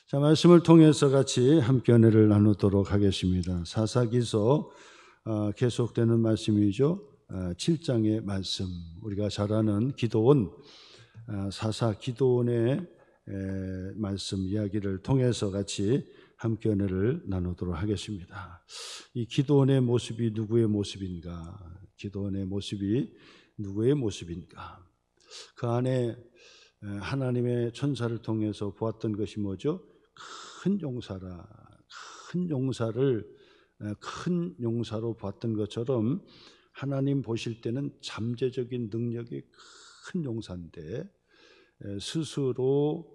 자, 말씀을 통해서 같이 함께 은혜를 나누도록 하겠습니다. 사사기서 계속되는 말씀이죠. 7장의 말씀, 우리가 잘 아는 기도원, 사사 기도원의 말씀 이야기를 통해서 같이 함께 은혜를 나누도록 하겠습니다. 이 기도원의 모습이 누구의 모습인가? 기도원의 모습이 누구의 모습인가? 그 안에 하나님의 천사를 통해서 보았던 것이 뭐죠? 큰 용사로 봤던 것처럼 하나님 보실 때는 잠재적인 능력이 큰 용사인데 스스로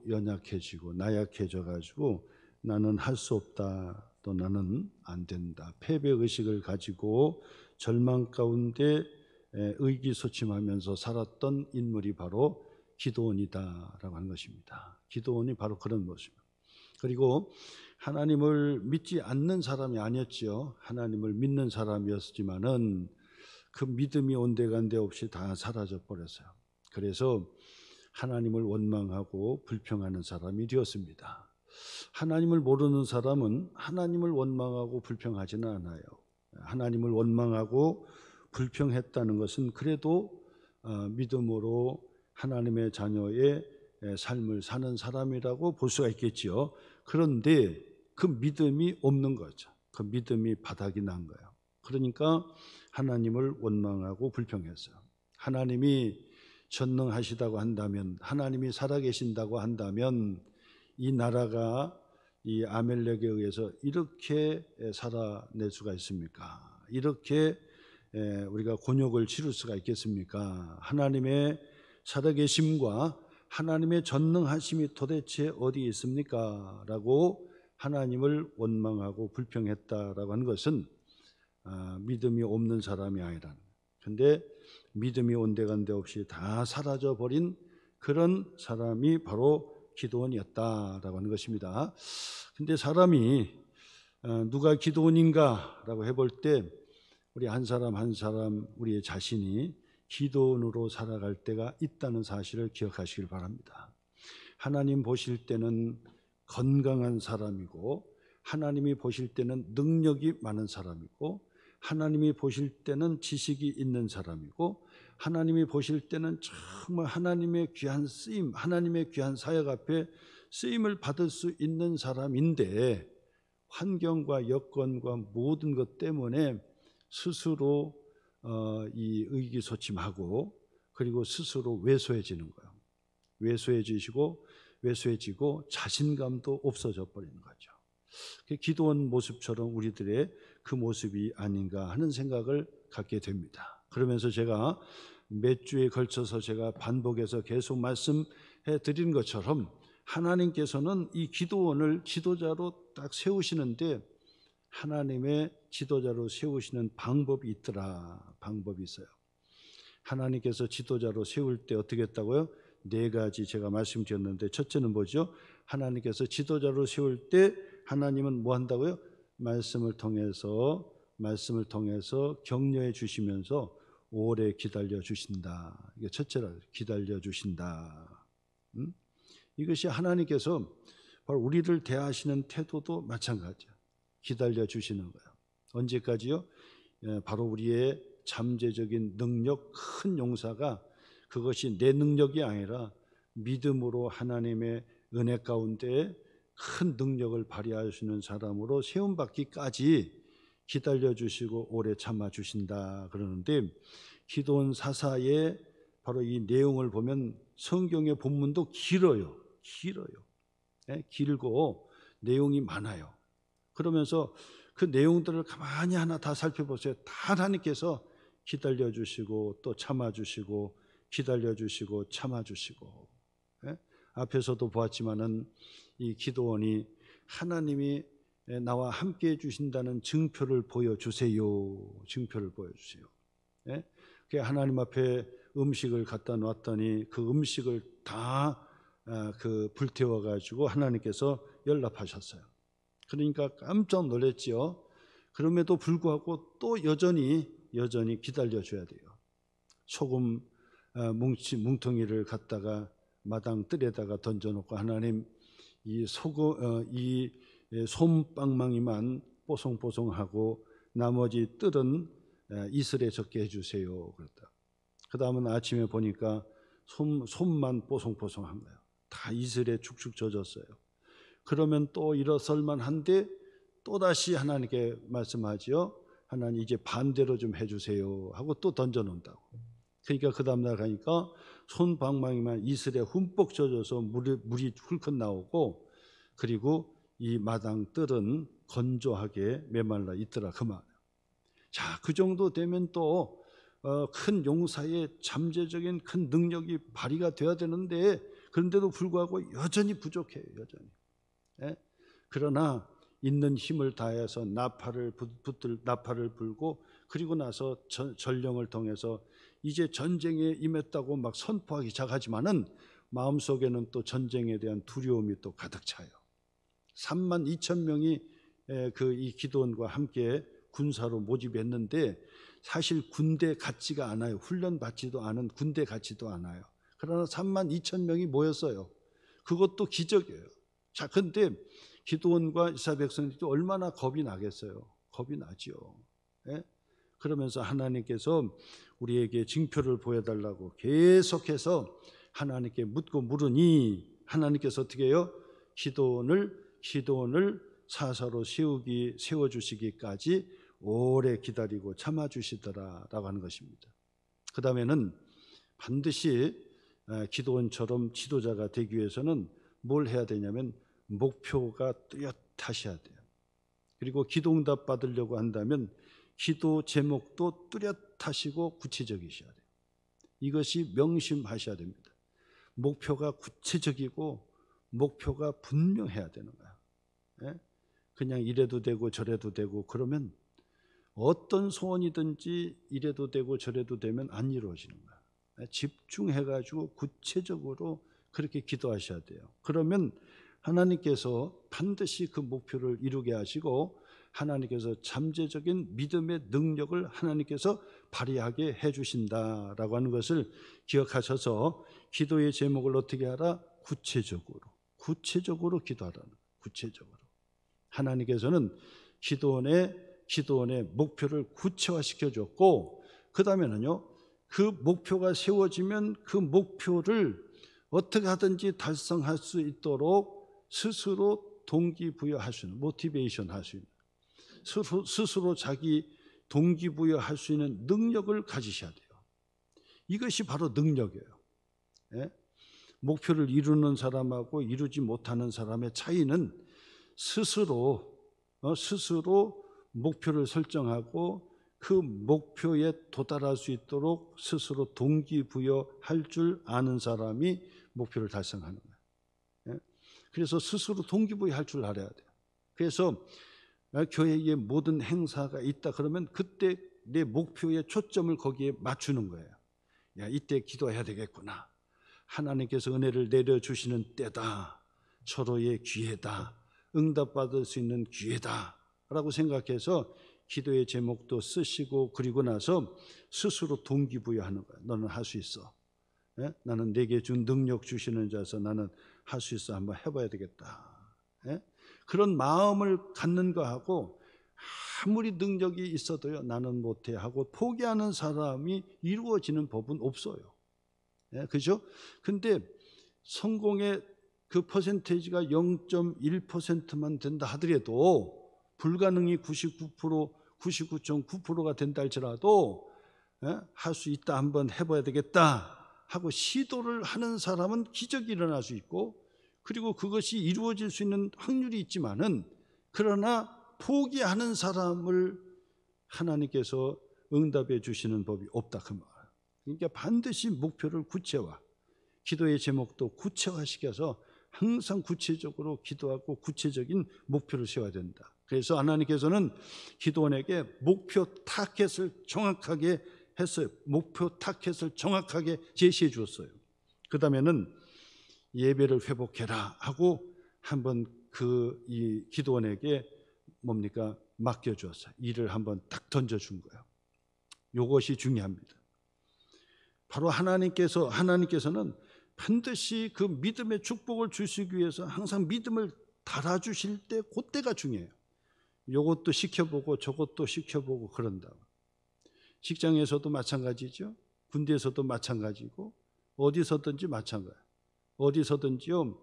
연약해지고 나약해져 가지고 나는 할 수 없다, 또 나는 안 된다, 패배의식을 가지고 절망 가운데 의기소침하면서 살았던 인물이 바로 기도원이다라고 하는 것입니다. 기도원이 바로 그런 모습입니다. 그리고 하나님을 믿지 않는 사람이 아니었지요. 하나님을 믿는 사람이었지만은 그 믿음이 온데간데 없이 다 사라져 버렸어요. 그래서 하나님을 원망하고 불평하는 사람이 되었습니다. 하나님을 모르는 사람은 하나님을 원망하고 불평하지는 않아요. 하나님을 원망하고 불평했다는 것은 그래도 믿음으로 하나님의 자녀의 삶을 사는 사람이라고 볼 수가 있겠지요. 그런데 그 믿음이 없는 거죠. 그 믿음이 바닥이 난 거예요. 그러니까 하나님을 원망하고 불평했어요. 하나님이 전능하시다고 한다면, 하나님이 살아계신다고 한다면 이 나라가 이 아멜렉에 의해서 이렇게 살아낼 수가 있습니까? 이렇게 우리가 곤욕을 치를 수가 있겠습니까? 하나님의 살아계심과 하나님의 전능하심이 도대체 어디에 있습니까? 라고 하나님을 원망하고 불평했다라고 하는 것은 믿음이 없는 사람이 아니라는 거예요. 그런데 믿음이 온데간데 없이 다 사라져버린 그런 사람이 바로 기도원이었다라고 하는 것입니다. 근데 사람이 누가 기도원인가라고 해볼 때 우리 한 사람 한 사람 우리의 자신이 기도원으로 살아갈 때가 있다는 사실을 기억하시길 바랍니다. 하나님 보실 때는 건강한 사람이고, 하나님이 보실 때는 능력이 많은 사람이고, 하나님이 보실 때는 지식이 있는 사람이고, 하나님이 보실 때는 정말 하나님의 귀한 쓰임, 하나님의 귀한 사역 앞에 쓰임을 받을 수 있는 사람인데, 환경과 여건과 모든 것 때문에 스스로 이 의기소침하고, 그리고 스스로 왜소해지는 거예요. 왜소해지고 자신감도 없어져 버리는 거죠. 기도원 모습처럼 우리들의 그 모습이 아닌가 하는 생각을 갖게 됩니다. 그러면서 제가 몇 주에 걸쳐서 제가 반복해서 계속 말씀해 드린 것처럼 하나님께서는 이 기도원을 지도자로 딱 세우시는데 하나님의 지도자로 세우시는 방법이 있더라. 방법이 있어요. 하나님께서 지도자로 세울 때 어떻게 했다고요? 4가지 제가 말씀드렸는데, 첫째는 뭐죠? 하나님께서 지도자로 세울 때 하나님은 뭐 한다고요? 말씀을 통해서 격려해 주시면서 오래 기다려 주신다. 이게 첫째라, 기다려 주신다. 이것이 하나님께서 바로 우리를 대하시는 태도도 마찬가지야. 기다려 주시는 거예요. 언제까지요? 바로 우리의 잠재적인 능력, 큰 용사가 그것이 내 능력이 아니라 믿음으로 하나님의 은혜 가운데 큰 능력을 발휘하시는 사람으로 세움받기까지 기다려 주시고 오래 참아 주신다 그러는데, 기도원 사사의 바로 이 내용을 보면 성경의 본문도 길어요. 길고 내용이 많아요. 그러면서 그 내용들을 가만히 하나 다 살펴보세요. 다 하나님께서 기다려 주시고 또 참아 주시고 기다려 주시고 참아 주시고, 앞에서도 보았지만은 이 기도원이 하나님이 나와 함께 해 주신다는 증표를 보여주세요. 하나님 앞에 음식을 갖다 놨더니 그 음식을 다 불태워 가지고 하나님께서 연락하셨어요. 그러니까 깜짝 놀랐지요. 그럼에도 불구하고 또 여전히 기다려 줘야 돼요. 소금 뭉텅이를 갖다가 마당 뜰에다가 던져놓고 하나님 이 솜방망이만 뽀송뽀송하고 나머지 뜰은 이슬에 젖게 해주세요. 그랬다. 그 다음은 아침에 보니까 솜만 뽀송뽀송한 거예요. 다 이슬에 축축 젖었어요. 그러면 또 일어설만 한데 또다시 하나님께 말씀하지요. 하나님 이제 반대로 좀 해주세요 하고 또 던져놓는다고. 그러니까 그 다음날 가니까 손방망이만 이슬에 흠뻑 젖어서 물이 훌컥 나오고, 그리고 이 마당 뜰은 건조하게 메말라 있더라 그 말. 자, 그 정도 되면 또 큰 용사의 잠재적인 큰 능력이 발휘가 돼야 되는데, 그런데도 불구하고 여전히 부족해요. 여전히. 예? 그러나 있는 힘을 다해서 나팔을 불고, 그리고 나서 전령을 통해서 이제 전쟁에 임했다고 막 선포하기 시작하지만은 마음속에는 또 전쟁에 대한 두려움이 또 가득 차요. 32,000명이 이 기드온과 함께 군사로 모집했는데 사실 군대 같지가 않아요. 훈련 받지도 않은 군대 같지도 않아요. 그러나 32,000명이 모였어요. 그것도 기적이에요. 자, 근데 기드온과 이스라엘 백성들도 얼마나 겁이 나겠어요. 겁이 나죠. 예? 그러면서 하나님께서 우리에게 징표를 보여달라고 계속해서 하나님께 묻고 물으니, 하나님께서 어떻게 해요? 기드온을 사사로 세워주시기까지 오래 기다리고 참아주시더라라고 하는 것입니다. 그 다음에는 반드시 기드온처럼 지도자가 되기 위해서는 뭘 해야 되냐면 목표가 뚜렷하셔야 돼요. 그리고 기도응답 받으려고 한다면 기도 제목도 뚜렷하시고 구체적이셔야 돼요. 이것이 명심하셔야 됩니다. 목표가 구체적이고 목표가 분명해야 되는 거야. 예? 그냥 이래도 되고 저래도 되고 그러면 어떤 소원이든지 이래도 되고 저래도 되면 안 이루어지는 거야. 집중해가지고 구체적으로 그렇게 기도하셔야 돼요. 그러면 하나님께서 반드시 그 목표를 이루게 하시고 하나님께서 잠재적인 믿음의 능력을 하나님께서 발휘하게 해주신다라고 하는 것을 기억하셔서 기도의 제목을 어떻게 하라? 구체적으로 기도하라는 거예요. 구체적으로. 하나님께서는 기도원의 목표를 구체화시켜 줬고, 그 다음에는요, 그 목표가 세워지면 그 목표를 어떻게 하든지 달성할 수 있도록 스스로 동기부여할 수 있는, 모티베이션 할 수 있는, 스스로 자기 동기부여할 수 있는 능력을 가지셔야 돼요. 이것이 바로 능력이에요. 예? 목표를 이루는 사람하고 이루지 못하는 사람의 차이는 스스로 목표를 설정하고 그 목표에 도달할 수 있도록 스스로 동기부여할 줄 아는 사람이 목표를 달성하는 거예요. 그래서 스스로 동기부여할 줄 알아야 돼요. 그래서 교회의 모든 행사가 있다 그러면 그때 내 목표의 초점을 거기에 맞추는 거예요. 야, 이때 기도해야 되겠구나. 하나님께서 은혜를 내려주시는 때다. 서로의 기회다. 응답받을 수 있는 기회다 라고 생각해서 기도의 제목도 쓰시고, 그리고 나서 스스로 동기부여하는 거예요. 너는 할 수 있어. 예? 나는 내게 준 능력 주시는 자서 나는 할 수 있어. 한번 해봐야 되겠다. 예? 그런 마음을 갖는 거하고 아무리 능력이 있어도요 나는 못해 하고 포기하는 사람이 이루어지는 법은 없어요. 예? 그죠? 근데 성공의 그 퍼센테이지가 0.1%만 된다 하더라도, 불가능이 99.9%가 된다 할지라도 할 수 있다, 한번 해봐야 되겠다 하고 시도를 하는 사람은 기적이 일어날 수 있고, 그리고 그것이 이루어질 수 있는 확률이 있지만은, 그러나 포기하는 사람을 하나님께서 응답해 주시는 법이 없다 그 말. 그러니까 반드시 목표를 구체화, 기도의 제목도 구체화시켜서 항상 구체적으로 기도하고 구체적인 목표를 세워야 된다. 그래서 하나님께서는 기도원에게 목표 타겟을 정확하게 했어요. 목표 타겟을 정확하게 제시해 주었어요. 그 다음에는 예배를 회복해라 하고 한번 이 기도원에게 뭡니까? 맡겨주었어요. 일을 한번 딱 던져준 거예요. 이것이 중요합니다. 바로 하나님께서는 반드시 그 믿음의 축복을 주시기 위해서 항상 믿음을 달아주실 때 그때가 중요해요. 이것도 시켜보고 저것도 시켜보고 그런다. 직장에서도 마찬가지죠. 군대에서도 마찬가지고 어디서든지 마찬가지. 어디서든지요.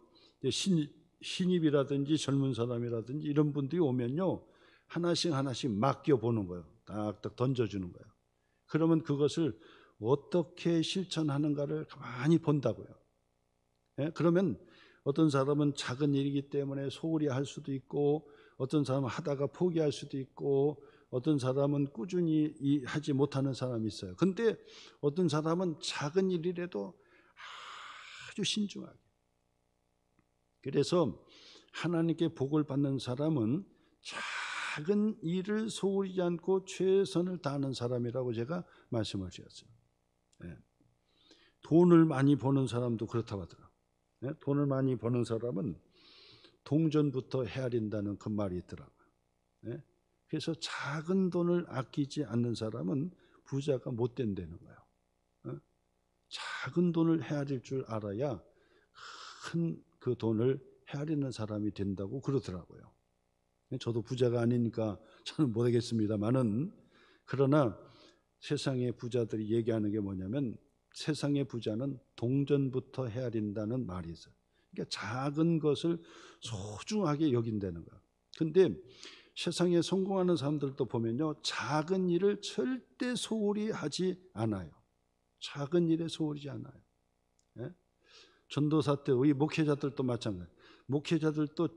신입이라든지 젊은 사람이라든지 이런 분들이 오면요, 하나씩 하나씩 맡겨보는 거예요. 딱딱 던져주는 거예요. 그러면 그것을 어떻게 실천하는가를 가만히 본다고요. 예? 그러면 어떤 사람은 작은 일이기 때문에 소홀히 할 수도 있고, 어떤 사람은 하다가 포기할 수도 있고, 어떤 사람은 꾸준히 하지 못하는 사람이 있어요. 근데 어떤 사람은 작은 일이라도 아주 신중하게. 그래서 하나님께 복을 받는 사람은 작은 일을 소홀히 않고 최선을 다하는 사람이라고 제가 말씀을 드렸어요. 예. 돈을 많이 버는 사람도 그렇다고 하더라고요. 예? 돈을 많이 버는 사람은 동전부터 헤아린다는 그 말이 있더라고요. 예? 그래서 작은 돈을 아끼지 않는 사람은 부자가 못 된다는 거예요. 예? 작은 돈을 헤아릴 줄 알아야 큰 그 돈을 헤아리는 사람이 된다고 그러더라고요. 저도 부자가 아니니까 저는 모르겠습니다만은, 그러나 세상의 부자들이 얘기하는 게 뭐냐면 세상의 부자는 동전부터 헤아린다는 말이 있어요. 그러니까 작은 것을 소중하게 여긴다는 거예요. 근데 세상에 성공하는 사람들도 보면요, 작은 일을 절대 소홀히 하지 않아요. 작은 일에 소홀히 하지 않아요. 예? 전도사 때 우리 목회자들도 마찬가지. 목회자들도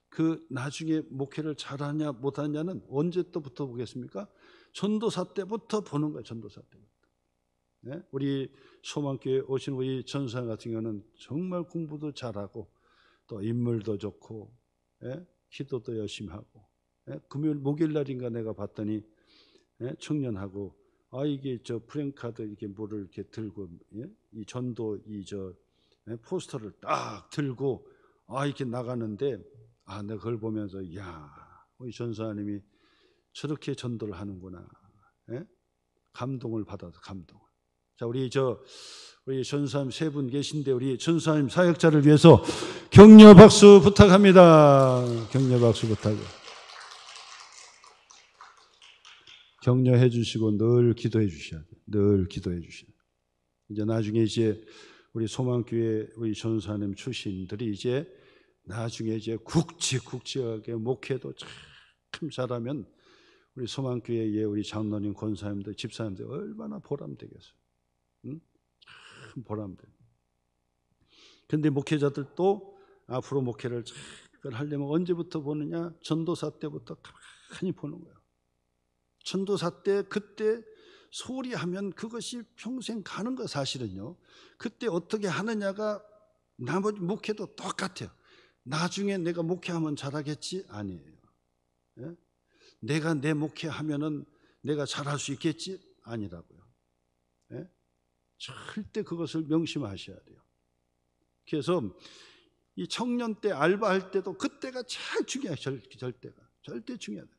그 나중에 목회를 잘하냐 못하냐는 언제 또 붙어보겠습니까? 전도사 때부터 보는 거예요. 전도사 때부터. 네? 우리 소망교회 오신 우리 전도사 같은 경우는 정말 공부도 잘하고 또 인물도 좋고, 예? 기도도 열심히 하고, 예? 금요일 목요일 날인가 내가 봤더니, 예? 청년하고 이게 저 프랭카드 이렇게 뭐를 이렇게 들고, 예? 이 전도 예? 포스터를 딱 들고 이렇게 나가는데, 내가 그걸 보면서 우리 전사님이 저렇게 전도를 하는구나. 예? 감동을 받아서 감동을. 자, 우리 전사님 세 분 계신데 우리 전사님 사역자를 위해서 격려 박수 부탁합니다. 격려 박수 부탁. 격려해 주시고 늘 기도해 주셔야 돼요. 늘 기도해 주셔야 돼요. 이제 나중에 이제 우리 소망교회 우리 전사님 출신들이 이제 나중에 이제 국지하게 목회도 참 잘하면 우리 소망교회의 우리 장로님, 권사님들, 집사님들 얼마나 보람되겠어요. 응? 참 보람돼. 근데 목회자들도 앞으로 목회를 잘 하려면 언제부터 보느냐? 전도사 때부터 가만히 보는 거예요. 전도사 때 그때 소홀히 하면 그것이 평생 가는 거 사실은요. 그때 어떻게 하느냐가 나머지 목회도 똑같아요. 나중에 내가 목회하면 잘하겠지? 아니에요. 예? 내가 내 목회하면은 내가 잘할 수 있겠지? 아니라고요. 예? 절대 그것을 명심하셔야 돼요. 그래서 이 청년 때 알바할 때도 그때가 제일 중요해요. 절대가. 절대 중요하다.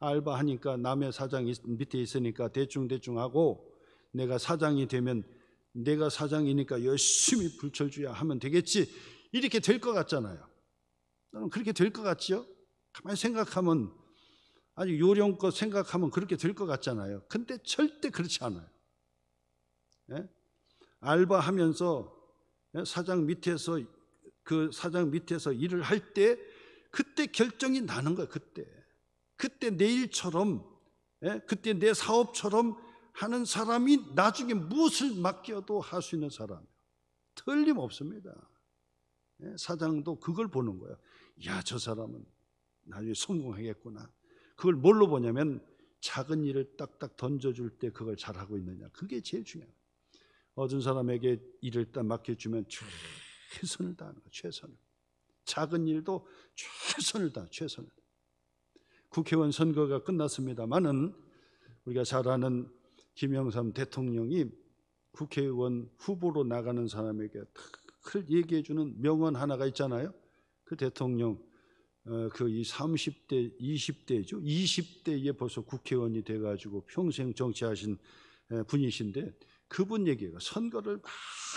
알바하니까 남의 사장이 밑에 있으니까 대충 하고, 내가 사장이 되면 내가 사장이니까 열심히 불철주야 하면 되겠지, 이렇게 될 것 같잖아요. 나는 그렇게 될 것 같지요? 가만히 생각하면, 아주 요령껏 생각하면 그렇게 될 것 같잖아요. 근데 절대 그렇지 않아요. 예? 알바하면서 사장 밑에서 일을 할 때 그때 결정이 나는 거예요. 그때 내 일처럼, 그때 내 사업처럼 하는 사람이 나중에 무엇을 맡겨도 할 수 있는 사람이에요. 틀림없습니다. 사장도 그걸 보는 거예요. 저 사람은 나중에 성공하겠구나. 그걸 뭘로 보냐면 작은 일을 딱딱 던져줄 때 그걸 잘하고 있느냐. 그게 제일 중요해요. 어떤 사람에게 일을 딱 맡겨주면 최선을 다하는 거예요. 최선을. 작은 일도 최선을 다하는 최선을. 국회의원 선거가 끝났습니다마는 우리가 잘 아는 김영삼 대통령이 국회의원 후보로 나가는 사람에게 탁 얘기해주는 명언 하나가 있잖아요. 그 대통령 그 30대 20대죠. 20대에 벌써 국회의원이 돼가지고 평생 정치하신 분이신데 그분 얘기가 선거를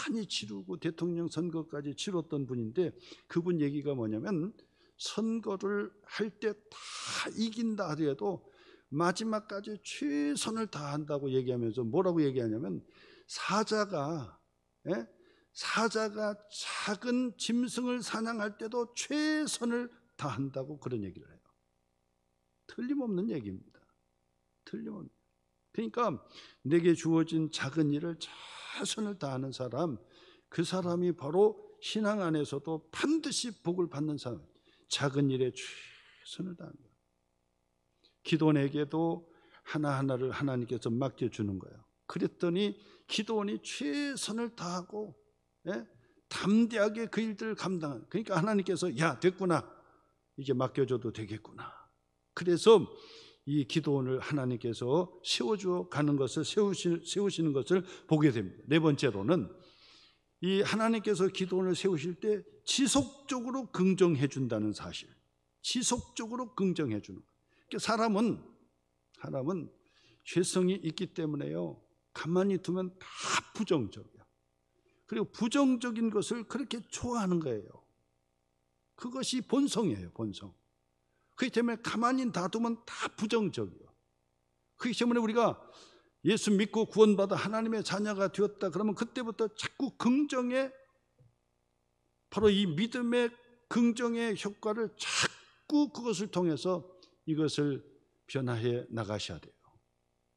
많이 치르고 대통령 선거까지 치렀던 분인데 그분 얘기가 뭐냐면 선거를 할 때 다 이긴다 하더라도 마지막까지 최선을 다한다고 얘기하면서 뭐라고 얘기하냐면 사자가 작은 짐승을 사냥할 때도 최선을 다한다고 그런 얘기를 해요. 틀림없는 얘기입니다. 틀림없는. 그러니까 내게 주어진 작은 일을 최선을 다하는 사람, 그 사람이 바로 신앙 안에서도 반드시 복을 받는 사람. 작은 일에 최선을 다하는 거예요. 기도원에게도 하나하나를 하나님께서 맡겨주는 거예요. 그랬더니 기도원이 최선을 다하고 담대하게 그 일들을 감당하는. 그러니까 하나님께서 야 됐구나, 이제 맡겨줘도 되겠구나. 그래서 이 기도원을 하나님께서 세워주어 가는 것을 세우시는 것을 보게 됩니다. 네 번째로는 이 하나님께서 기도원을 세우실 때 지속적으로 긍정해 준다는 사실. 지속적으로 긍정해 주는 거예요. 그러니까 사람은 죄성이 있기 때문에요, 가만히 두면 다 부정적이야. 그리고 부정적인 것을 그렇게 좋아하는 거예요. 그것이 본성이에요, 본성. 그렇기 때문에 가만히 놔두면 다 부정적이에요. 그렇기 때문에 우리가 예수 믿고 구원받아 하나님의 자녀가 되었다 그러면 그때부터 자꾸 긍정의, 바로 이 믿음의 긍정의 효과를 자꾸 그것을 통해서 이것을 변화해 나가셔야 돼요.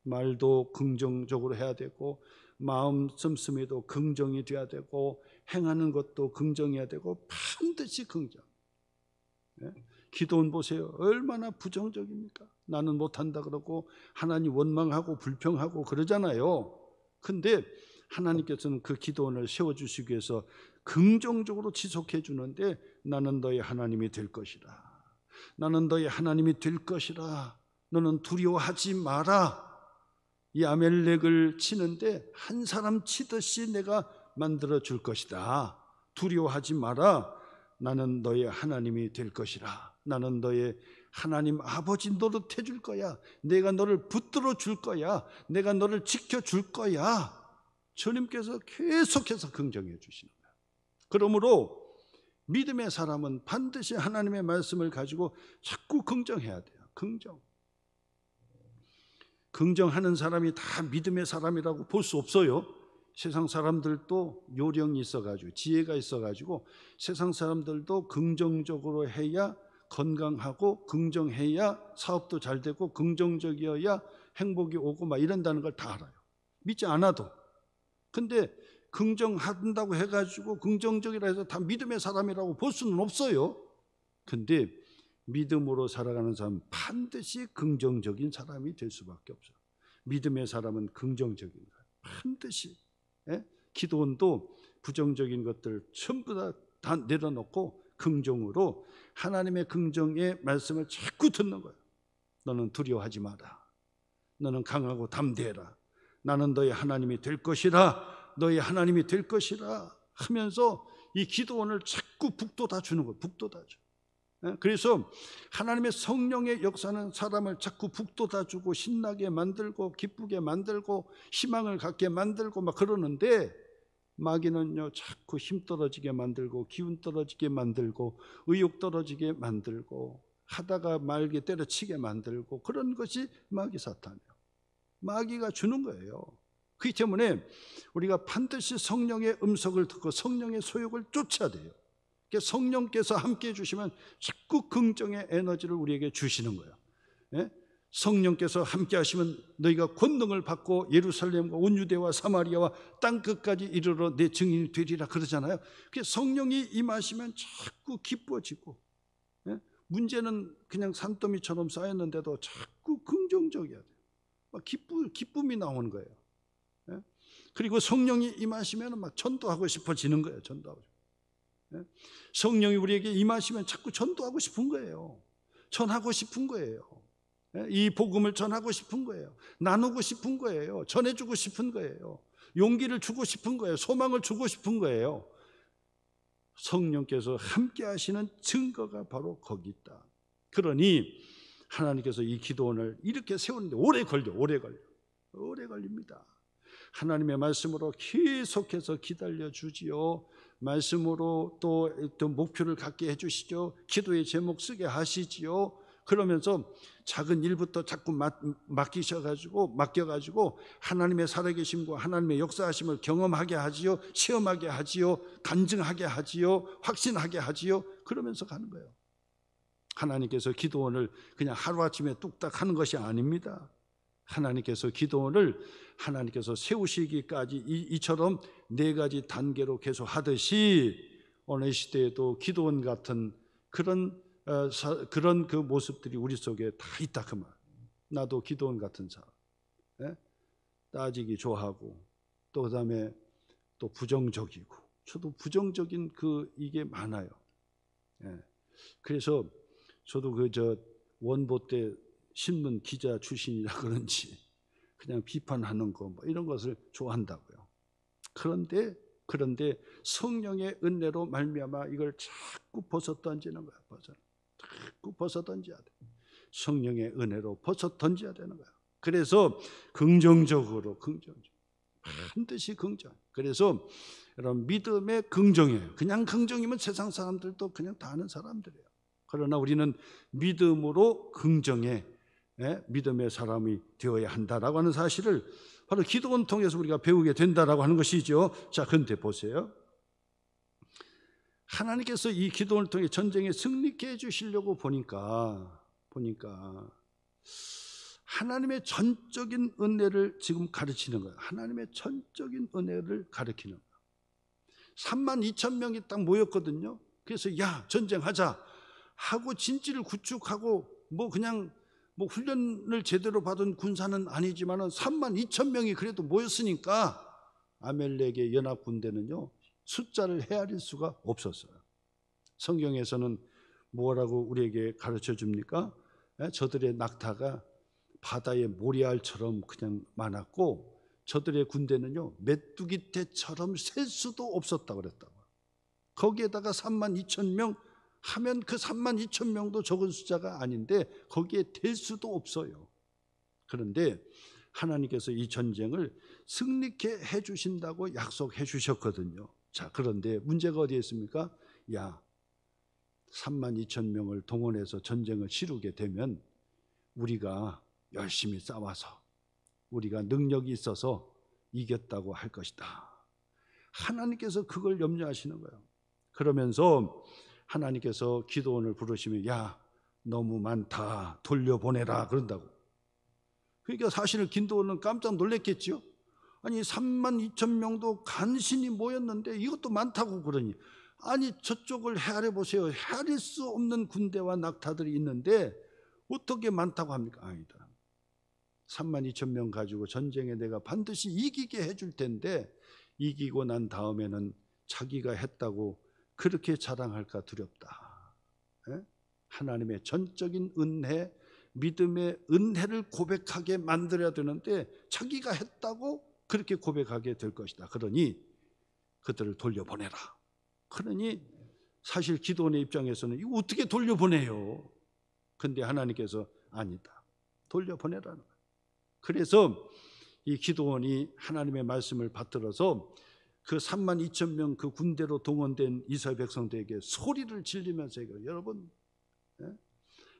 말도 긍정적으로 해야 되고 마음 씀씀이도 긍정이 돼야 되고 행하는 것도 긍정해야 되고 반드시 긍정. 기도원 보세요. 얼마나 부정적입니까? 나는 못한다 그러고 하나님 원망하고 불평하고 그러잖아요. 근데 하나님께서는 그 기도원을 세워주시기 위해서 긍정적으로 지속해 주는데 나는 너의 하나님이 될 것이라. 나는 너의 하나님이 될 것이라. 너는 두려워하지 마라. 이 아멜렉을 치는데 한 사람 치듯이 내가 만들어 줄 것이다. 두려워하지 마라. 나는 너의 하나님이 될 것이라. 나는 너의 하나님 아버지 노릇해 줄 거야. 내가 너를 붙들어 줄 거야. 내가 너를 지켜줄 거야. 주님께서 계속해서 긍정해 주시는 거야. 그러므로 믿음의 사람은 반드시 하나님의 말씀을 가지고 자꾸 긍정해야 돼요. 긍정하는 사람이 다 믿음의 사람이라고 볼 수 없어요. 세상 사람들도 요령이 있어가지고 지혜가 있어가지고 세상 사람들도 긍정적으로 해야 건강하고 긍정해야 사업도 잘 되고 긍정적이어야 행복이 오고 막 이런다는 걸 다 알아요. 믿지 않아도. 근데 긍정한다고 해가지고 긍정적이라 해서 다 믿음의 사람이라고 볼 수는 없어요. 근데 믿음으로 살아가는 사람은 반드시 긍정적인 사람이 될 수밖에 없어요. 믿음의 사람은 긍정적인 거예요. 반드시. 기도원도 부정적인 것들 전부 다 내려놓고 긍정으로 하나님의 긍정의 말씀을 자꾸 듣는 거예요. 너는 두려워하지 마라. 너는 강하고 담대해라. 나는 너의 하나님이 될 것이라. 너의 하나님이 될 것이라 하면서 이 기도원을 자꾸 북돋아 주는 거예요. 북돋아 줘. 그래서 하나님의 성령의 역사는 사람을 자꾸 북돋아 주고 신나게 만들고 기쁘게 만들고 희망을 갖게 만들고 막 그러는데 마귀는요 자꾸 힘 떨어지게 만들고 기운 떨어지게 만들고 의욕 떨어지게 만들고 하다가 말게 때려치게 만들고 그런 것이 마귀 사탄이에요. 마귀가 주는 거예요. 그렇기 때문에 우리가 반드시 성령의 음성을 듣고 성령의 소욕을 쫓아야 돼요. 성령께서 함께 해주시면 자꾸 긍정의 에너지를 우리에게 주시는 거예요. 성령께서 함께 하시면 너희가 권능을 받고 예루살렘과 온 유대와 사마리아와 땅끝까지 이르러 내 증인이 되리라 그러잖아요. 성령이 임하시면 자꾸 기뻐지고, 문제는 그냥 산더미처럼 쌓였는데도 자꾸 긍정적이어야 돼요. 막 기쁨이 나오는 거예요. 그리고 성령이 임하시면 막 전도하고 싶어지는 거예요. 전도하고 싶어. 성령이 우리에게 임하시면 자꾸 전도하고 싶은 거예요. 전하고 싶은 거예요. 이 복음을 전하고 싶은 거예요. 나누고 싶은 거예요. 전해주고 싶은 거예요. 용기를 주고 싶은 거예요. 소망을 주고 싶은 거예요. 성령께서 함께 하시는 증거가 바로 거기 있다. 그러니 하나님께서 이 기도원을 이렇게 세우는데 오래 걸립니다. 하나님의 말씀으로 계속해서 기다려 주지요. 말씀으로 또 목표를 갖게 해주시죠. 기도의 제목 쓰게 하시지요. 그러면서 작은 일부터 자꾸 맡겨가지고 하나님의 살아계심과 하나님의 역사하심을 경험하게 하지요. 시험하게 하지요. 간증하게 하지요. 확신하게 하지요. 그러면서 가는 거예요. 하나님께서 기도원을 그냥 하루아침에 뚝딱 하는 것이 아닙니다. 하나님께서 기도원을 하나님께서 세우시기까지 이처럼 4가지 단계로 계속 하듯이 어느 시대에도 기도원 같은 그런 그 모습들이 우리 속에 다 있다 그 말. 나도 기도원 같은 사람, 따지기 좋아하고 또 그다음에 또 부정적이고, 저도 부정적인 이게 많아요. 그래서 저도 원보 때 신문 기자 출신이라 그런지 그냥 비판하는 거 이런 것을 좋아한다고요. 그런데 성령의 은혜로 말미암아 이걸 자꾸 벗어 던지는 거야. 자꾸 벗어 던져야 돼. 성령의 은혜로 벗어 던져야 되는 거야. 그래서 긍정적으로 반드시 긍정. 그래서 여러분 믿음의 긍정이에요. 그냥 긍정이면 세상 사람들도 그냥 다 아는 사람들이에요. 그러나 우리는 믿음으로 긍정해 믿음의 사람이 되어야 한다라고 하는 사실을 바로 기도원 통해서 우리가 배우게 된다라고 하는 것이죠. 자, 그런데 보세요. 하나님께서 이 기도원을 통해 전쟁에 승리케 해주시려고 보니까 하나님의 전적인 은혜를 지금 가르치는 거예요. 하나님의 전적인 은혜를 가르치는 거예요. 32,000명이 딱 모였거든요. 그래서 야, 전쟁하자 하고 진지를 구축하고 그냥 훈련을 제대로 받은 군사는 아니지만 32,000명이 그래도 모였으니까 아멜렉의 연합 군대는요 숫자를 헤아릴 수가 없었어요. 성경에서는 뭐라고 우리에게 가르쳐 줍니까? 저들의 낙타가 바다의 모래알처럼 그냥 많았고 저들의 군대는요 메뚜기 떼처럼 셀 수도 없었다고 그랬다고. 거기에다가 32,000명 하면 그 32,000명도 적은 숫자가 아닌데 거기에 될 수도 없어요. 그런데 하나님께서 이 전쟁을 승리케 해주신다고 약속해 주셨거든요. 자, 그런데 문제가 어디에 있습니까? 32,000명을 동원해서 전쟁을 치르게 되면 우리가 열심히 싸워서 우리가 능력이 있어서 이겼다고 할 것이다. 하나님께서 그걸 염려하시는 거예요. 그러면서 하나님께서 기도원을 부르시면 너무 많다 돌려보내라 그런다고. 그러니까 사실은 기도원은 깜짝 놀랐겠죠. 아니 32,000명도 간신히 모였는데 이것도 많다고 그러니 아니 저쪽을 헤아려 보세요. 헤아릴 수 없는 군대와 낙타들이 있는데 어떻게 많다고 합니까? 아니다. 32,000명 가지고 전쟁에 내가 반드시 이기게 해줄 텐데 이기고 난 다음에는 자기가 했다고 그렇게 자랑할까 두렵다. 하나님의 전적인 은혜, 믿음의 은혜를 고백하게 만들어야 되는데 자기가 했다고 그렇게 고백하게 될 것이다. 그러니 그들을 돌려보내라. 그러니 사실 기도원의 입장에서는 이거 어떻게 돌려보내요? 근데 하나님께서 아니다. 돌려보내라는 거예요. 그래서 이 기도원이 하나님의 말씀을 받들어서 그 32,000명 그 군대로 동원된 이스라엘 백성들에게 소리를 지르면서 여러분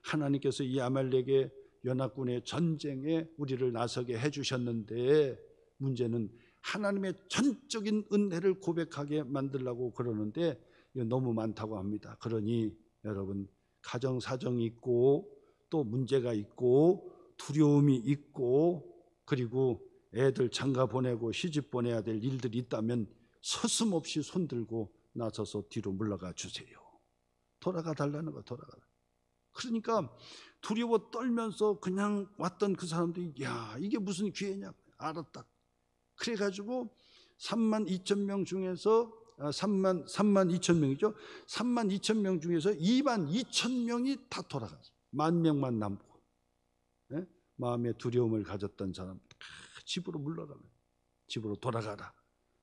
하나님께서 이 아말렉의 연합군의 전쟁에 우리를 나서게 해주셨는데 문제는 하나님의 전적인 은혜를 고백하게 만들려고 그러는데 너무 많다고 합니다. 그러니 여러분 가정사정이 있고 또 문제가 있고 두려움이 있고 그리고 애들 장가 보내고 시집 보내야 될 일들이 있다면 서슴없이 손들고 나서서 뒤로 물러가 주세요. 돌아가 달라는 거. 그러니까 두려워 떨면서 그냥 왔던 그 사람들이 이게 무슨 기회냐 알았다. 그래가지고 32,000명 중에서 32,000명이죠. 32,000명 중에서 22,000명이 다 돌아갔어요. 10,000명만 남고 마음의 두려움을 가졌던 사람들 집으로 물러가면 집으로 돌아가라.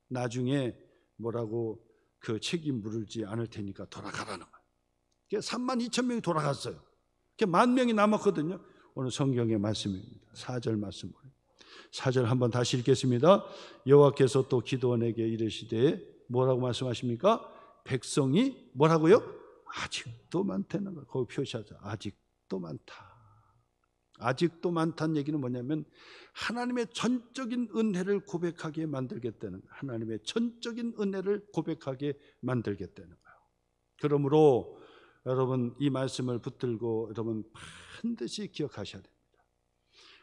나중에 뭐라고 그 책임 물지 않을 테니까 돌아가라는 거예요. 32,000명이 돌아갔어요. 10,000명이 남았거든요. 오늘 성경의 말씀입니다. 4절 말씀으로 4절 한번 다시 읽겠습니다. 여호와께서 또 기드온에게 이르시되 뭐라고 말씀하십니까? 백성이 뭐라고요? 아직도 많다는 거. 거기 표시하죠. 아직도 많다. 아직도 많다는 얘기는 뭐냐면 하나님의 전적인 은혜를 고백하게 만들겠다는 거예요. 하나님의 전적인 은혜를 고백하게 만들겠다는 거예요. 그러므로 여러분 이 말씀을 붙들고 여러분 반드시 기억하셔야 됩니다.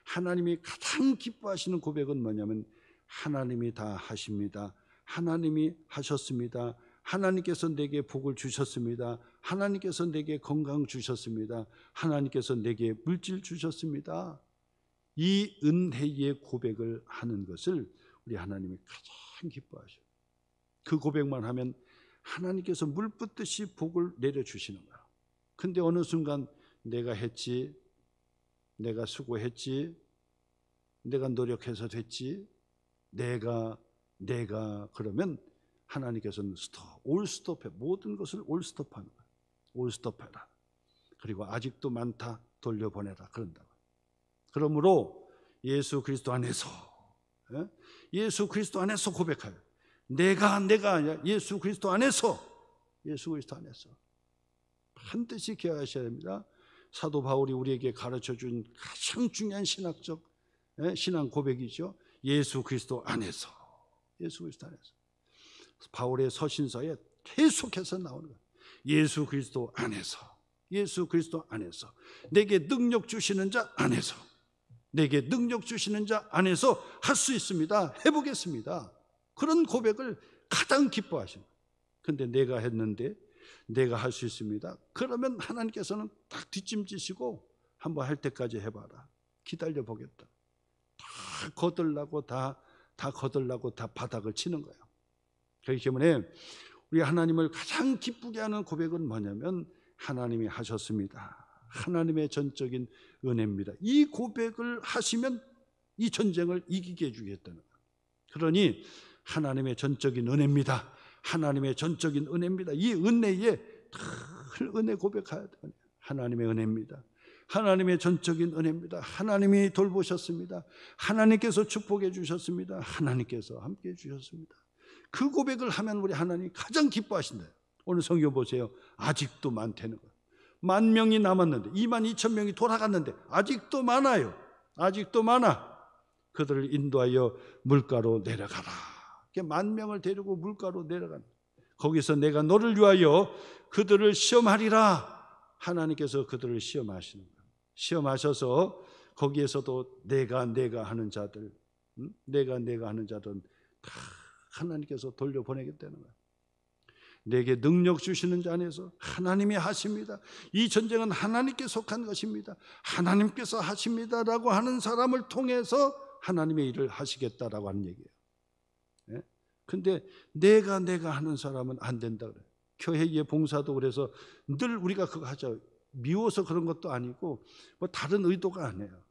하나님이 가장 기뻐하시는 고백은 뭐냐면 하나님이 다 하십니다. 하나님이 하셨습니다. 하나님께서 내게 복을 주셨습니다. 하나님께서 내게 건강 주셨습니다. 하나님께서 내게 물질 주셨습니다. 이 은혜의 고백을 하는 것을 우리 하나님이 가장 기뻐하셔요. 그 고백만 하면 하나님께서 물 붓듯이 복을 내려주시는 거예요. 근데 어느 순간 내가 했지, 내가 수고했지, 내가 노력해서 됐지, 내가 그러면 하나님께서는 올스톱해. 모든 것을 올스톱하는 거예요. 올스톱해라. 그리고 아직도 많다. 돌려보내라. 그런다고. 그러므로 예수 그리스도 안에서 고백하여. 내가 예수 그리스도 안에서 반드시 기억하셔야 됩니다. 사도 바울이 우리에게 가르쳐준 가장 중요한 신앙 고백이죠. 예수 그리스도 안에서. 바울의 서신서에 계속해서 나오는 거예요. 예수 그리스도 안에서. 내게 능력 주시는 자 안에서. 할 수 있습니다. 해보겠습니다. 그런 고백을 가장 기뻐하십니다. 근데 내가 했는데 내가 할 수 있습니다. 그러면 하나님께서는 딱 뒷짐지시고 한번 할 때까지 해봐라. 기다려 보겠다. 다 거들라고 다 바닥을 치는 거예요. 그렇기 때문에 우리 하나님을 가장 기쁘게 하는 고백은 뭐냐면 하나님이 하셨습니다. 하나님의 전적인 은혜입니다. 이 고백을 하시면 이 전쟁을 이기게 해주겠다는 거예요. 그러니 하나님의 전적인 은혜입니다. 이 은혜에 늘 은혜 고백해야 돼요. 하나님의 은혜입니다. 하나님의 전적인 은혜입니다. 하나님이 돌보셨습니다. 하나님께서 축복해 주셨습니다. 하나님께서 함께 해 주셨습니다. 그 고백을 하면 우리 하나님이 가장 기뻐하신다. 오늘 성경 보세요. 아직도 많다는 거예요. 10,000명이 남았는데 22,000명이 돌아갔는데 아직도 많아요. 아직도 많아. 그들을 인도하여 물가로 내려가라. 10,000명을 데리고 물가로 내려가는 거예요. 거기서 내가 너를 위하여 그들을 시험하리라. 하나님께서 그들을 시험하시는 거예요. 시험하셔서 거기에서도 내가 하는 자들, 내가 하는 자들은 다 하나님께서 돌려보내겠다는 거예요. 내게 능력 주시는 자 안에서 하나님이 하십니다. 이 전쟁은 하나님께 속한 것입니다. 하나님께서 하십니다라고 하는 사람을 통해서 하나님의 일을 하시겠다라고 하는 얘기예요. 근데 내가 하는 사람은 안 된다 그래요. 교회의 봉사도 그래서 늘 우리가 그거 하죠. 미워서 그런 것도 아니고 뭐 다른 의도가 아니에요.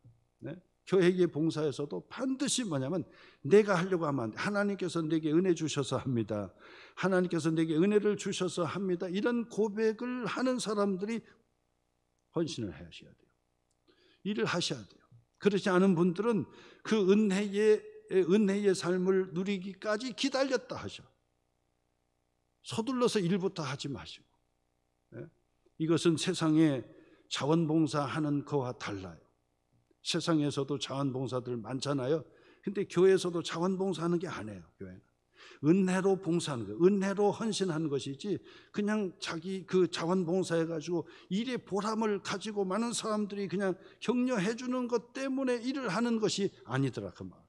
교회의 봉사에서도 반드시 뭐냐면 내가 하려고 하면 안 돼. 하나님께서 내게 은혜 주셔서 합니다. 하나님께서 내게 은혜를 주셔서 합니다. 이런 고백을 하는 사람들이 헌신을 하셔야 돼요. 일을 하셔야 돼요. 그렇지 않은 분들은 그 은혜의 삶을 누리기까지 기다렸다 하셔. 서둘러서 일부터 하지 마시고. 이것은 세상에 자원봉사하는 거와 달라요. 세상에서도 자원봉사들 많잖아요. 근데 교회에서도 자원봉사하는 게 아니에요. 교회는 은혜로 봉사하는 거예요. 은혜로 헌신하는 것이지 그냥 자기 그 자원봉사해가지고 일의 보람을 가지고 많은 사람들이 그냥 격려해 주는 것 때문에 일을 하는 것이 아니더라 그 말.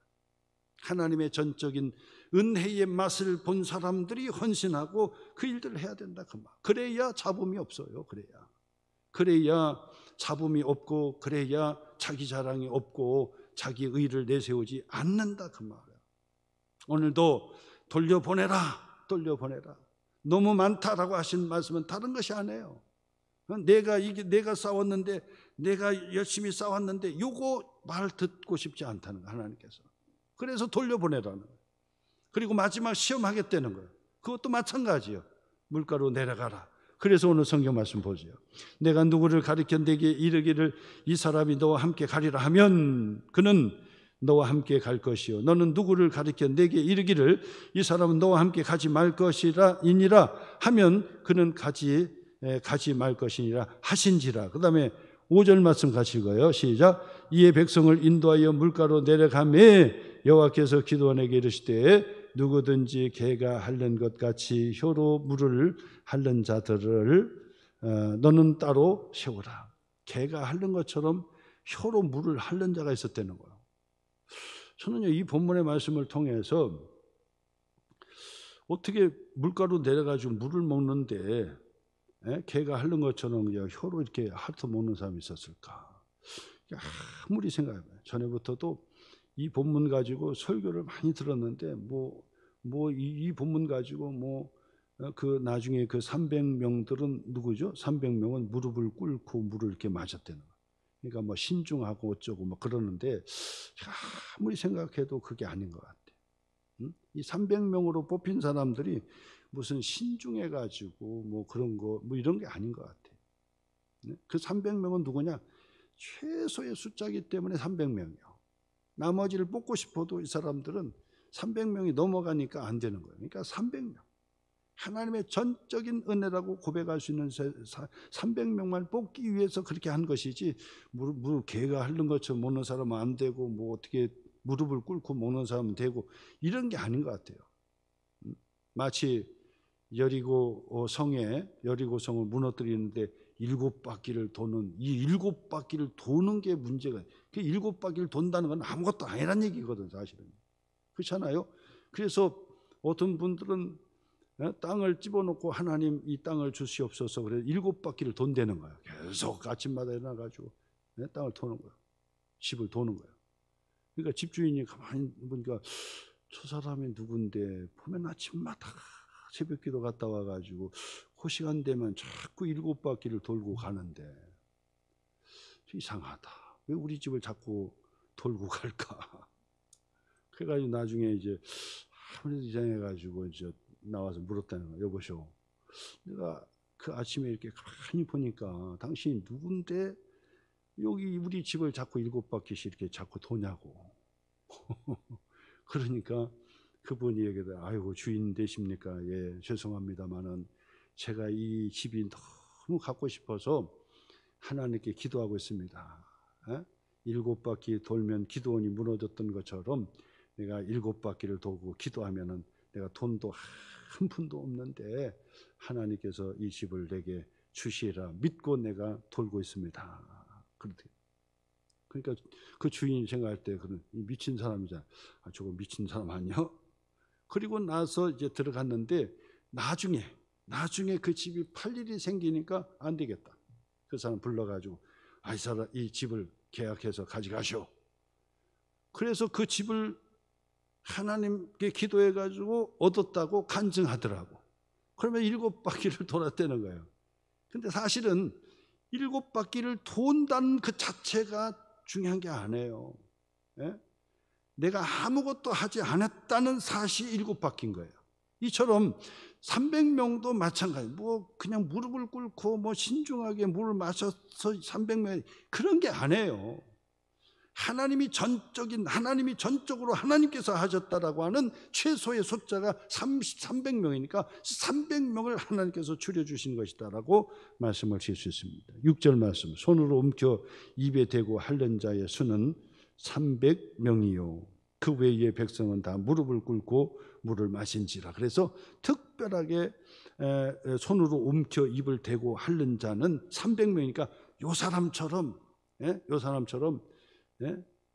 하나님의 전적인 은혜의 맛을 본 사람들이 헌신하고 그 일들을 해야 된다 그 말. 그래야 잡음이 없어요. 그래야 잡음이 없고, 그래야 자기 자랑이 없고 자기 의를 내세우지 않는다 그 말이에요. 오늘도 돌려보내라. 너무 많다라고 하신 말씀은 다른 것이 아니에요. 내가 싸웠는데, 내가 열심히 싸웠는데 요거 말 듣고 싶지 않다는 거예요. 하나님께서. 그래서 돌려보내라는 거예요. 그리고 마지막 시험하겠다는 거예요. 그것도 마찬가지예요. 물가로 내려가라. 그래서 오늘 성경 말씀 보세요. 내가 누구를 가리켜 내게 이르기를 이 사람이 너와 함께 가리라 하면 그는 너와 함께 갈 것이요 너는 누구를 가리켜 내게 이르기를 이 사람은 너와 함께 가지 말 것이니라 하면 그는 가지 말 것이니라 하신지라. 그 다음에 5절 말씀 같이 읽어요. 시작. 이에 백성을 인도하여 물가로 내려가매 여호와께서 기드온에게 이르시되 누구든지 개가 핥는 것 같이 혀로 물을 핥는 자들을 너는 따로 세우라. 개가 핥는 것처럼 혀로 물을 핥는 자가 있었다는 거예요. 저는요, 이 본문의 말씀을 통해서 어떻게 물가로 내려가지고 물을 먹는데 개가 핥는 것처럼 혀로 이렇게 핥아 먹는 사람이 있었을까? 아무리 생각해봐요. 전에부터도 이 본문 가지고 설교를 많이 들었는데 이 본문 가지고 그 나중에 그 300명들은 누구죠? 300명은 무릎을 꿇고 물을 이렇게 마셨다는 거예요. 그러니까 신중하고 어쩌고 그러는데 아무리 생각해도 그게 아닌 것 같아요. 이 300명으로 뽑힌 사람들이 무슨 신중해가지고 그런 거 이런 게 아닌 것 같아요. 그 300명은 누구냐? 최소의 숫자이기 때문에 300명이요. 나머지를 뽑고 싶어도 이 사람들은 300명이 넘어가니까 안 되는 거예요. 그러니까 300명. 하나님의 전적인 은혜라고 고백할 수 있는 300명만 뽑기 위해서 그렇게 한 것이지 개가 핥는 것처럼 먹는 사람은 안 되고 어떻게 무릎을 꿇고 먹는 사람은 되고 이런 게 아닌 것 같아요. 마치 여리고 성을 무너뜨리는데 7바퀴를 도는 이 7바퀴를 도는 게 문제가. 그 7바퀴를 돈다는 건 아무것도 아니란 얘기거든 사실은. 그렇잖아요. 그래서 어떤 분들은 땅을 집어넣고 하나님 이 땅을 주시옵소서 그래서 7바퀴를 돈다는 거예요. 계속 아침마다 일어나가지고 땅을 도는 거예요. 집을 도는 거예요. 그러니까 집주인이 가만히 보니까 저 사람이 누군데 보면 아침마다 새벽기도 갔다 와가지고 그 시간 되면 자꾸 7바퀴를 돌고 가는데 이상하다. 왜 우리 집을 자꾸 돌고 갈까? 그래가지고 나중에 이제 아무래도 이상해가지고 이제 나와서 물었다는 거예요. 여보시오, 내가 그 아침에 이렇게 가만히 보니까 당신이 누군데 여기 우리 집을 자꾸 7바퀴씩 이렇게 자꾸 도냐고. 그러니까 그분이 얘기하더라. 아이고 주인 되십니까? 예, 죄송합니다만은 제가 이 집이 너무 갖고 싶어서 하나님께 기도하고 있습니다. 7바퀴 돌면 기드온이 무너졌던 것처럼 내가 7바퀴를 돌고 기도하면은 내가 돈도 한 푼도 없는데 하나님께서 이 집을 내게 주시라 믿고 내가 돌고 있습니다. 그러니까 그 주인이 생각할 때 그런 미친 사람이잖아. 저거 미친 사람 아니야? 그리고 나서 이제 들어갔는데 나중에 그 집이 팔 일이 생기니까 안 되겠다. 그 사람 불러가지고 이 집을 계약해서 가져가시오. 그래서 그 집을 하나님께 기도해가지고 얻었다고 간증하더라고. 그러면 7바퀴를 돌았다는 거예요. 근데 사실은 7바퀴를 돈다는 그 자체가 중요한 게 아니에요. 내가 아무것도 하지 않았다는 사실이 7바퀴인 거예요. 이처럼 300명도 마찬가지. 그냥 무릎을 꿇고 신중하게 물을 마셔서 300명 그런 게 아니에요. 하나님이 전적으로 하나님께서 하셨다라고 하는 최소의 숫자가 300명이니까 300명을 하나님께서 줄여주신 것이다라고 말씀을 드릴 수 있습니다. 6절 말씀. 손으로 움켜 입에 대고 핥는 자의 수는 300명이요. 그 외의 백성은 다 무릎을 꿇고 물을 마신지라. 그래서 특별하게 손으로 움켜 입을 대고 핥는 자는 300명이니까 요 사람처럼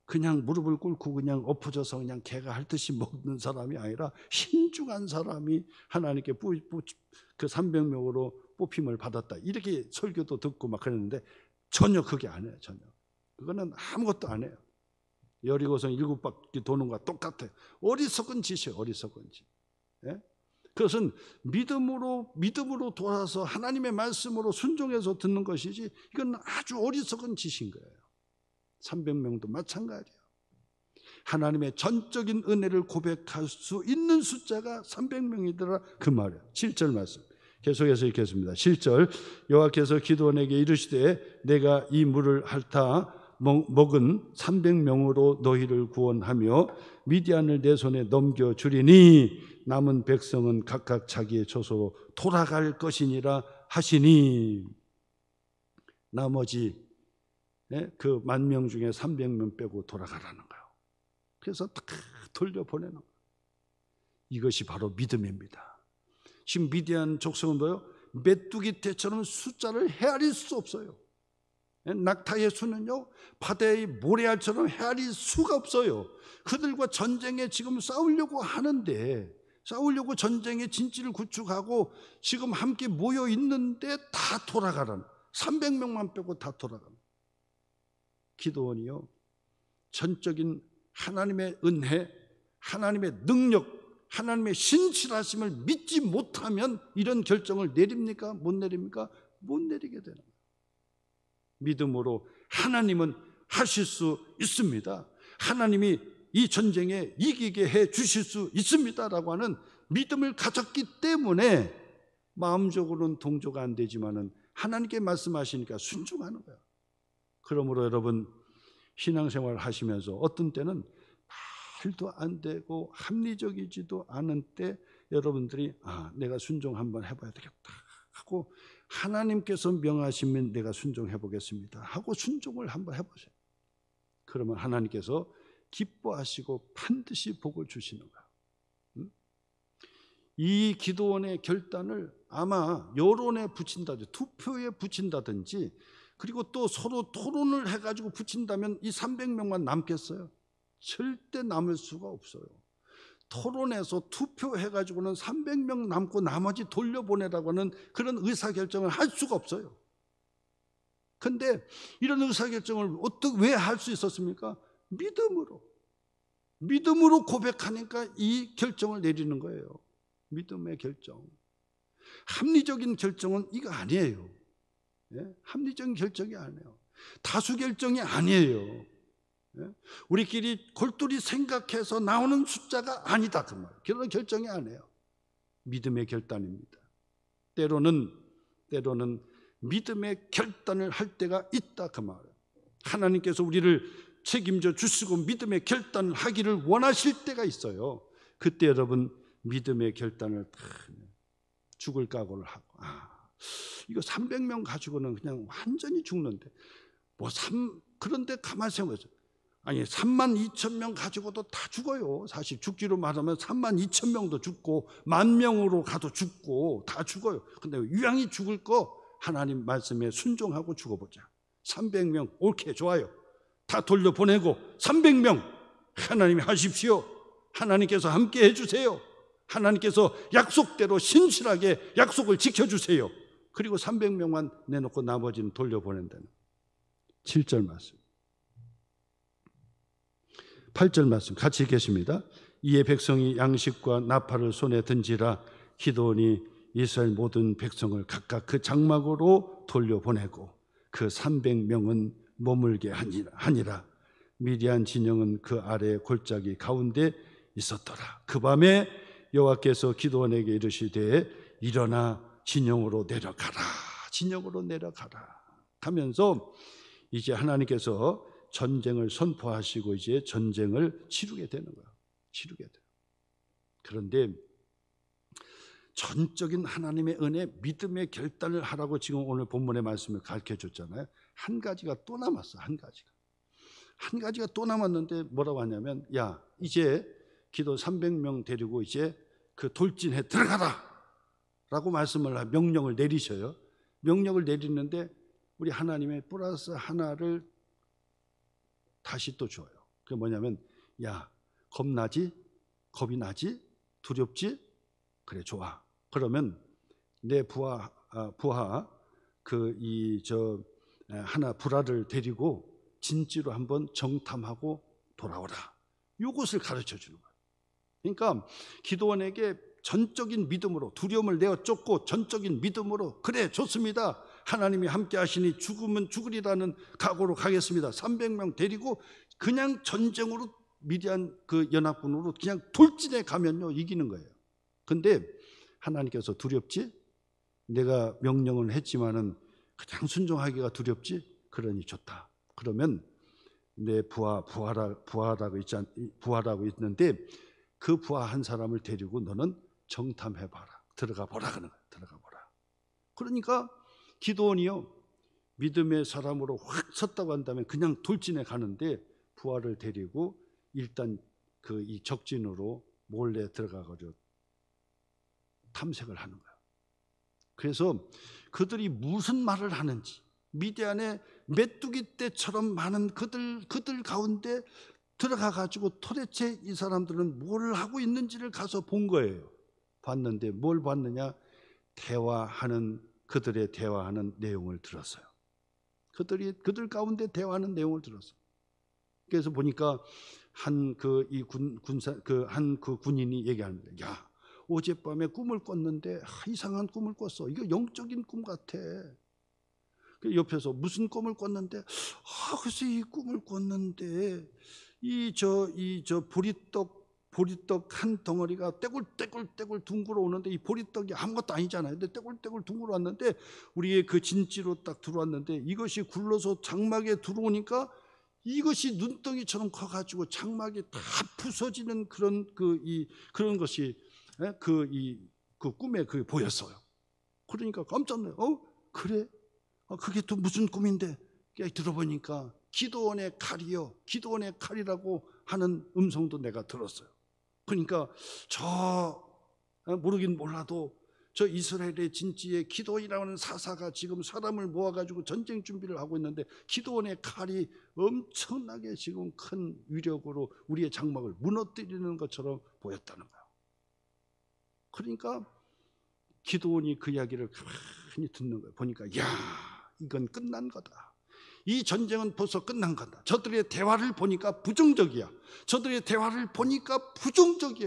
그냥 무릎을 꿇고 그냥 엎어져서 그냥 개가 핥듯이 먹는 사람이 아니라 신중한 사람이 하나님께 그 300명으로 뽑힘을 받았다. 이렇게 설교도 듣고 막 그랬는데 전혀 그게 아니에요. 전혀. 그거는 아무것도 안 해요. 여리고성 7바퀴 도는 것과 똑같아요. 어리석은 짓이에요. 어리석은 짓. 그것은 믿음으로 돌아서 하나님의 말씀으로 순종해서 듣는 것이지 이건 아주 어리석은 짓인 거예요. 300명도 마찬가지예요. 하나님의 전적인 은혜를 고백할 수 있는 숫자가 300명이더라 그 말이에요. 7절 말씀 계속해서 읽겠습니다. 7절 여호와께서 기드온에게 이르시되 내가 이 물을 핥아 먹은 300명으로 너희를 구원하며 미디안을 내 손에 넘겨주리니 남은 백성은 각각 자기의 처소로 돌아갈 것이니라 하시니, 나머지 그 10,000명 중에 300명 빼고 돌아가라는 거예요. 그래서 다 돌려보내는 거예요. 이것이 바로 믿음입니다. 지금 미디안 족속은 뭐예요? 메뚜기 떼처럼 숫자를 헤아릴 수 없어요. 낙타의 수는요, 바다의 모래알처럼 헤아릴 수가 없어요. 그들과 전쟁에 지금 싸우려고 하는데, 싸우려고 전쟁의 진지를 구축하고 지금 함께 모여 있는데 다 돌아가라는, 300명만 빼고 다 돌아가는. 기드온이요, 전적인 하나님의 은혜, 하나님의 능력, 하나님의 신실하심을 믿지 못하면 이런 결정을 내립니까? 못 내립니까? 못 내리게 되는 거예요. 믿음으로 하나님은 하실 수 있습니다. 하나님이 이 전쟁에 이기게 해 주실 수 있습니다라고 하는 믿음을 가졌기 때문에 마음적으로는 동조가 안 되지만은 하나님께 말씀하시니까 순종하는 거예요. 그러므로 여러분, 신앙생활 하시면서 어떤 때는 말도 안 되고 합리적이지도 않은 때 여러분들이 내가 순종 한번 해봐야 되겠다 하고, 하나님께서 명하시면 내가 순종해 보겠습니다 하고 순종을 한번 해보세요. 그러면 하나님께서 기뻐하시고 반드시 복을 주시는 거예요. 이 기도원의 결단을 아마 여론에 붙인다든지 투표에 붙인다든지, 그리고 또 서로 토론을 해가지고 붙인다면 이 300명만 남겠어요? 절대 남을 수가 없어요. 토론해서 투표해가지고는 300명 남고 나머지 돌려보내라고 하는 그런 의사결정을 할 수가 없어요. 근데 이런 의사결정을 왜 할 수 있었습니까? 믿음으로 고백하니까 이 결정을 내리는 거예요. 믿음의 결정. 합리적인 결정은 이거 아니에요. 합리적인 결정이 아니에요. 다수 결정이 아니에요. 우리끼리 골똘히 생각해서 나오는 숫자가 아니다 그 말. 그런 결정이 아니에요. 믿음의 결단입니다. 때로는 믿음의 결단을 할 때가 있다 그 말이에요. 하나님께서 우리를 책임져 주시고 믿음의 결단을 하기를 원하실 때가 있어요. 그때 여러분 믿음의 결단을 죽을 각오를 하고, 이거 300명 가지고는 그냥 완전히 죽는데 그런데 가만히 생각해보세요. 아니 32,000명 가지고도 다 죽어요. 사실 죽기로 말하면 32,000명도 죽고 10,000명으로 가도 죽고 다 죽어요. 근데 유양이 죽을 거 하나님 말씀에 순종하고 죽어보자. 300명 옳게 좋아요. 다 돌려보내고 300명 하나님이 하십시오. 하나님께서 함께 해주세요. 하나님께서 약속대로 신실하게 약속을 지켜주세요. 그리고 300명만 내놓고 나머지는 돌려보낸다는 7절 말씀, 8절 말씀 같이 읽겠습니다. 이에 백성이 양식과 나팔을 손에 든지라 기드온이 이스라엘 모든 백성을 각각 그 장막으로 돌려보내고 그 300명은 머물게 하니라. 미디안 진영은 그 아래 골짜기 가운데 있었더라. 그 밤에 여호와께서 기드온에게 이르시되 일어나 진영으로 내려가라. 진영으로 내려가라 하면서 이제 하나님께서 전쟁을 선포하시고 이제 전쟁을 치르게 되는 거예요. 치르게 돼요. 그런데 전적인 하나님의 은혜, 믿음의 결단을 하라고 지금 오늘 본문의 말씀을 가르쳐 줬잖아요. 한 가지가 또 남았어. 한 가지가 또 남았는데 뭐라고 하냐면, 야 이제 기도 300명 데리고 이제 그 돌진해 들어가라 라고 명령을 내리셔요. 명령을 내리는데 우리 하나님의 플러스 하나를 다시 또 줘요. 그게 뭐냐면, 야 겁나지? 겁이 나지? 두렵지? 그래 좋아. 그러면 내 부하 하나 불화를 데리고 진지로 한번 정탐하고 돌아오라. 이것을 가르쳐 주는 거예요. 그러니까 기드온에게 전적인 믿음으로 두려움을 내어 쫓고 전적인 믿음으로 그래 좋습니다. 하나님이 함께 하시니 죽으면 죽으리라는 각오로 가겠습니다. 300명 데리고 그냥 전쟁으로 미디안 그 연합군으로 그냥 돌진해 가면요 이기는 거예요. 근데 하나님께서 두렵지? 내가 명령을 했지만은 그냥 순종하기가 두렵지? 그러니 좋다. 그러면 내 부하라고 있는데 그 부하 한 사람을 데리고 너는 정탐해봐라. 들어가 보라 그러는 거야. 들어가 보라. 그러니까 기드온이요, 믿음의 사람으로 확 섰다고 한다면 그냥 돌진해 가는데 부하를 데리고 일단 이 적진으로 몰래 들어가가지고 탐색을 하는 거예요. 그래서 그들이 무슨 말을 하는지, 미디안의 메뚜기 떼처럼 많은 그들 가운데 들어가가지고 도대체 이 사람들은 뭘 하고 있는지를 가서 본 거예요. 봤는데 뭘 봤느냐? 그들의 대화하는 내용을 들었어요. 그들 가운데 대화하는 내용을 들었어요. 그래서 보니까 한 군인이 얘기하는데, 야, 어젯밤에 꿈을 꿨는데 이상한 꿈을 꿨어. 이거 영적인 꿈 같아. 옆에서 무슨 꿈을 꿨는데, 글쎄 이 꿈을 꿨는데 보리떡 한 덩어리가 떼굴떼굴 둥그러 오는데, 이 보리떡이 아무것도 아니잖아요. 근데 떼굴떼굴 둥그러 왔는데 우리의 그 진지로 딱 들어왔는데 이것이 굴러서 장막에 들어오니까 이것이 눈덩이처럼 커가지고 장막이 다 부서지는 그런 것이 그 꿈에 보였어요. 그러니까 깜짝 놀라요. 그래? 그게 또 무슨 꿈인데? 들어보니까 기드온의 칼이요, 기드온의 칼이라고 하는 음성도 내가 들었어요. 그러니까 모르긴 몰라도 저 이스라엘의 진지의 기드온이라고 하는 사사가 지금 사람을 모아가지고 전쟁 준비를 하고 있는데 기드온의 칼이 엄청나게 지금 큰 위력으로 우리의 장막을 무너뜨리는 것처럼 보였다는 거예요. 그러니까 기드온이 그 이야기를 가만히 듣는 거예요. 보니까 이건 끝난 거다. 이 전쟁은 벌써 끝난 거다. 저들의 대화를 보니까 부정적이야.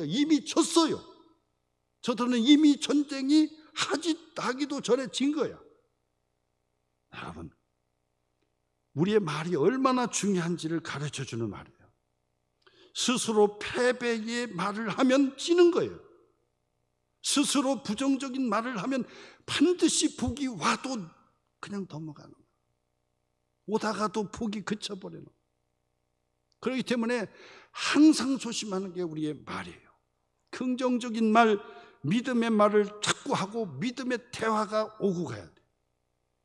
이미 졌어요. 저들은 이미 전쟁이 하기도 전에 진 거야. 여러분, 우리의 말이 얼마나 중요한지를 가르쳐주는 말이에요. 스스로 패배의 말을 하면 지는 거예요. 스스로 부정적인 말을 하면 반드시 복이 와도 그냥 넘어가는 거예요. 오다가도 복이 그쳐버리는 거예요. 그렇기 때문에 항상 조심하는 게 우리의 말이에요. 긍정적인 말, 믿음의 말을 자꾸 하고 믿음의 대화가 오고 가야 돼요.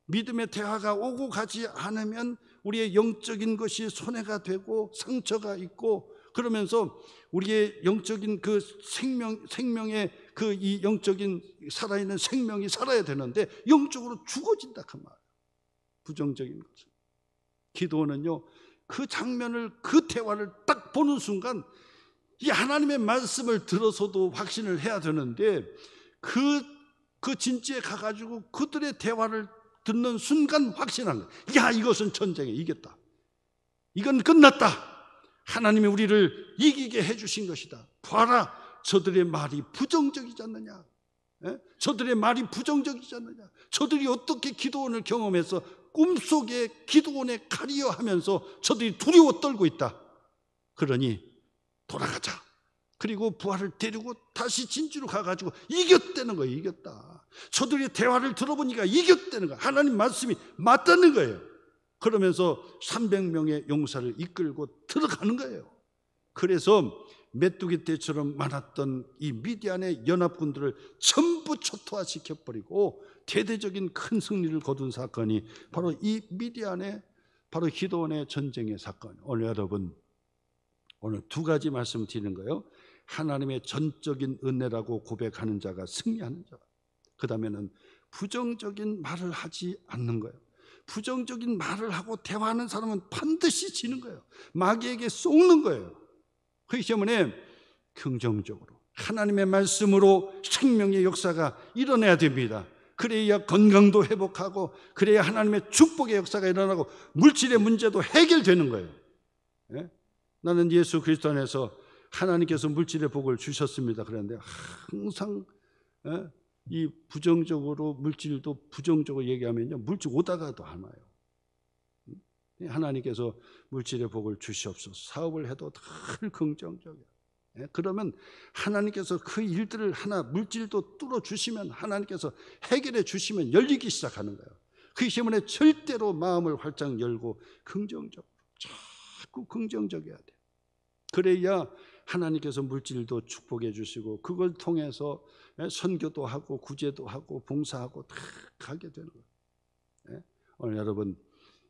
믿음의 대화가 오고 가지 않으면 우리의 영적인 것이 손해가 되고 상처가 있고, 그러면서 우리의 영적인 그 생명의 이 영적인 살아있는 생명이 살아야 되는데 영적으로 죽어진다 그 말이에요. 부정적인 것은. 기도는요, 그 장면을, 그 대화를 딱 보는 순간 이 하나님의 말씀을 들어서도 확신을 해야 되는데 그 진지에 가가지고 그들의 대화를 듣는 순간 확신하는 거예요. 이것은 전쟁에 이겼다. 이건 끝났다. 하나님이 우리를 이기게 해주신 것이다. 봐라, 저들의 말이 부정적이지 않느냐? 저들의 말이 부정적이지 않느냐? 저들이 어떻게 기드온을 경험해서 꿈속에 기드온의 칼이여 하면서 저들이 두려워 떨고 있다. 그러니 돌아가자. 그리고 부하를 데리고 다시 진주로 가가지고 이겼다는 거예요. 이겼다. 저들의 대화를 들어보니까 이겼다는 거예요. 하나님 말씀이 맞다는 거예요. 그러면서 300명의 용사를 이끌고 들어가는 거예요. 그래서 메뚜기 떼처럼 많았던 이 미디안의 연합군들을 전부 초토화시켜버리고 대대적인 큰 승리를 거둔 사건이 바로 이 미디안의, 바로 기드온의 전쟁의 사건. 오늘 여러분, 오늘 두 가지 말씀 드리는 거예요. 하나님의 전적인 은혜라고 고백하는 자가 승리하는 자, 그 다음에는 부정적인 말을 하지 않는 거예요. 부정적인 말을 하고 대화하는 사람은 반드시 지는 거예요. 마귀에게 속는 거예요. 그렇기 때문에 긍정적으로 하나님의 말씀으로 생명의 역사가 일어나야 됩니다. 그래야 건강도 회복하고, 그래야 하나님의 축복의 역사가 일어나고 물질의 문제도 해결되는 거예요. 나는 예수 그리스도 안에서 하나님께서 물질의 복을 주셨습니다. 그런데 항상 이 부정적으로, 물질도 부정적으로 얘기하면요, 물질 오다가도 안 와요. 하나님께서 물질의 복을 주시옵소서. 사업을 해도 늘 긍정적이에요. 그러면 하나님께서 그 일들을 물질도 뚫어 주시면, 하나님께서 해결해 주시면 열리기 시작하는 거예요. 그렇기 때문에 절대로 마음을 활짝 열고 긍정적으로 자꾸 긍정적이어야 돼. 그래야 하나님께서 물질도 축복해 주시고 그걸 통해서 선교도 하고 구제도 하고 봉사하고 다 하게 되는 거예요. 오늘 여러분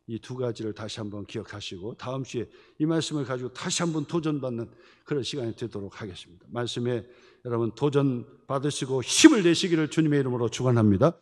이 두 가지를 다시 한번 기억하시고 다음 주에 이 말씀을 가지고 다시 한번 도전받는 그런 시간이 되도록 하겠습니다. 말씀에 여러분 도전 받으시고 힘을 내시기를 주님의 이름으로 축원합니다.